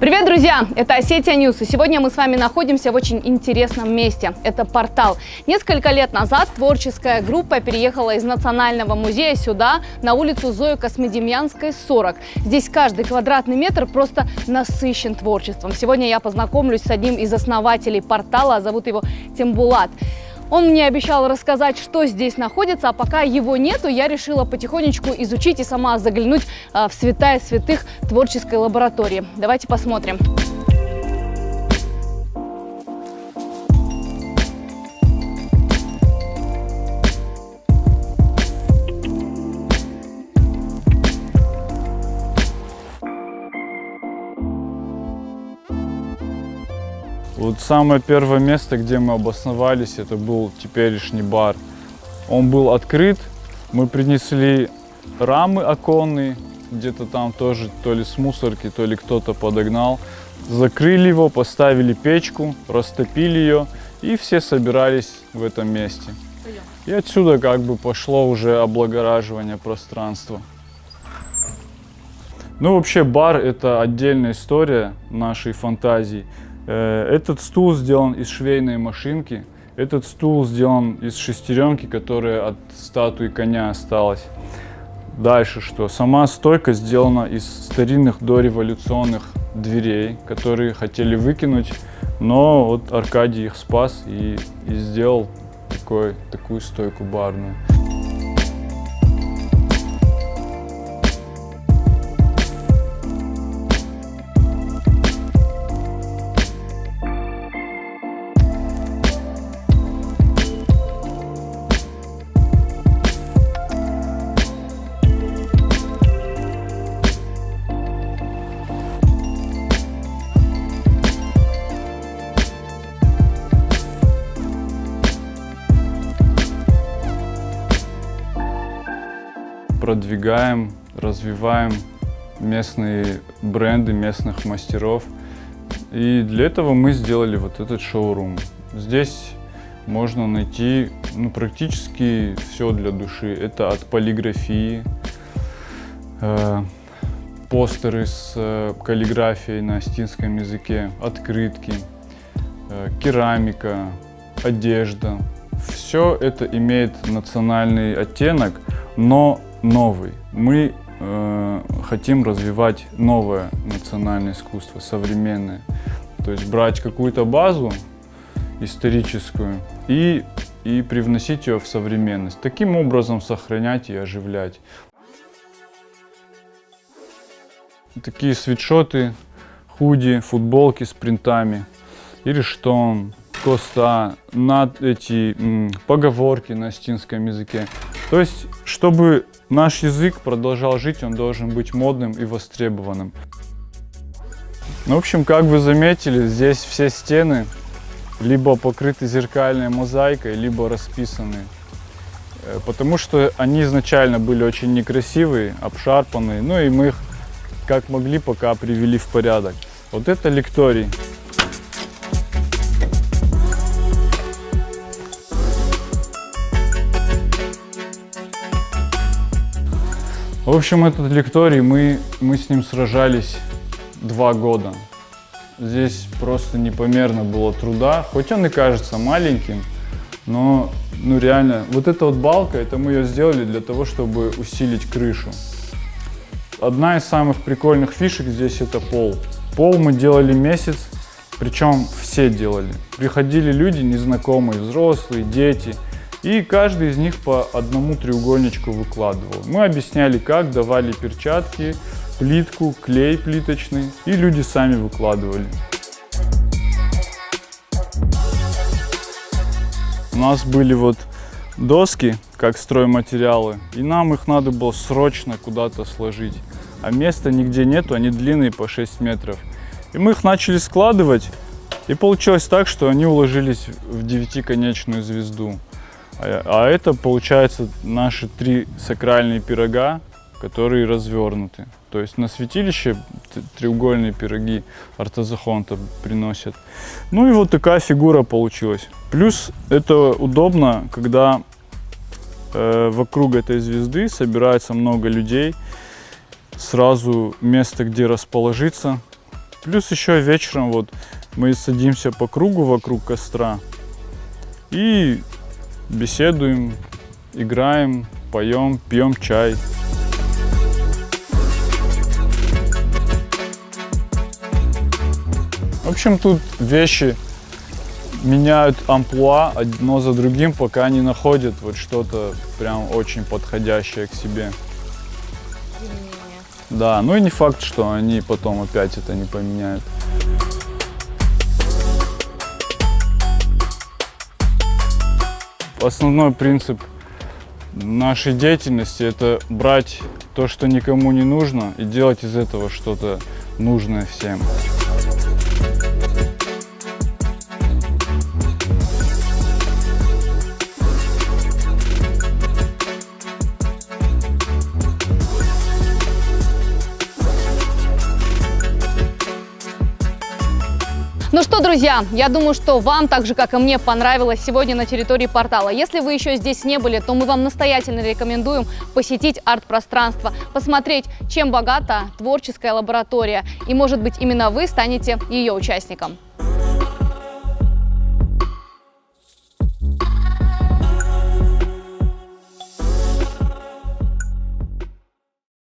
Привет, друзья! Это Осетия Ньюс, и сегодня мы с вами находимся в очень интересном месте. Это портал. Несколько лет назад творческая группа переехала из Национального музея сюда, на улицу Зои Космодемьянской, 40. Здесь каждый квадратный метр просто насыщен творчеством. Сегодня я познакомлюсь с одним из основателей портала, зовут его Тембулат. Он мне обещал рассказать, что здесь находится, а пока его нету, я решила потихонечку изучить и сама заглянуть в святая святых творческой лаборатории. Давайте посмотрим. Вот самое первое место, где мы обосновались, это был теперешний бар. Он был открыт, мы принесли рамы оконные, где-то там тоже то ли с мусорки, то ли кто-то подогнал. Закрыли его, поставили печку, растопили ее, и все собирались в этом месте. И отсюда как бы пошло уже облагораживание пространства. Ну вообще бар — это отдельная история нашей фантазии. Этот стул сделан из швейной машинки. Этот стул сделан из шестеренки, которая от статуи коня осталась. Дальше что? Сама стойка сделана из старинных дореволюционных дверей, которые хотели выкинуть, но вот Аркадий их спас и сделал такую стойку барную. Продвигаем, развиваем местные бренды, местных мастеров. И для этого мы сделали вот этот шоурум. Здесь можно найти практически все для души. Это от полиграфии, постеры с каллиграфией на осетинском языке, открытки, керамика, одежда. Все это имеет национальный оттенок, но новый. Мы хотим развивать новое национальное искусство, современное. То есть брать какую-то базу историческую и привносить ее в современность. Таким образом сохранять и оживлять. Такие свитшоты, худи, футболки с принтами, ириштон, коста, эти поговорки на осетинском языке. То есть, чтобы наш язык продолжал жить, он должен быть модным и востребованным. В общем, как вы заметили, здесь все стены либо покрыты зеркальной мозаикой, либо расписаны. Потому что они изначально были очень некрасивые, обшарпанные, ну и мы их как могли пока привели в порядок. Вот это лекторий. В общем, этот лекторий, мы с ним сражались 2 года. Здесь просто непомерно было труда, хоть он и кажется маленьким, но реально, вот эта вот балка, это мы ее сделали для того, чтобы усилить крышу. Одна из самых прикольных фишек здесь — это пол. Пол мы делали месяц, причем все делали. Приходили люди незнакомые, взрослые, дети. И каждый из них по одному треугольничку выкладывал. Мы объясняли, как, давали перчатки, плитку, клей плиточный, и люди сами выкладывали. У нас были вот доски, как стройматериалы, и нам их надо было срочно куда-то сложить. А места нигде нету, они длинные по 6 метров. И мы их начали складывать, и получилось так, что они уложились в 9-конечную звезду. А это, получается, наши 3 сакральные пирога, которые развернуты. То есть на святилище треугольные пироги ортозахонта приносят. Ну и вот такая фигура получилась. Плюс это удобно, когда вокруг этой звезды собирается много людей. Сразу место, где расположиться. Плюс еще вечером вот мы садимся по кругу вокруг костра и беседуем, играем, поем, пьем чай. В общем, тут вещи меняют амплуа одно за другим, пока они находят вот что-то прям очень подходящее к себе. Да, ну и не факт, что они потом опять это не поменяют. Основной принцип нашей деятельности – это брать то, что никому не нужно, и делать из этого что-то нужное всем. Ну что, друзья, я думаю, что вам, так же как и мне, понравилось сегодня на территории портала. Если вы еще здесь не были, то мы вам настоятельно рекомендуем посетить арт-пространство, посмотреть, чем богата творческая лаборатория. И, может быть, именно вы станете ее участником.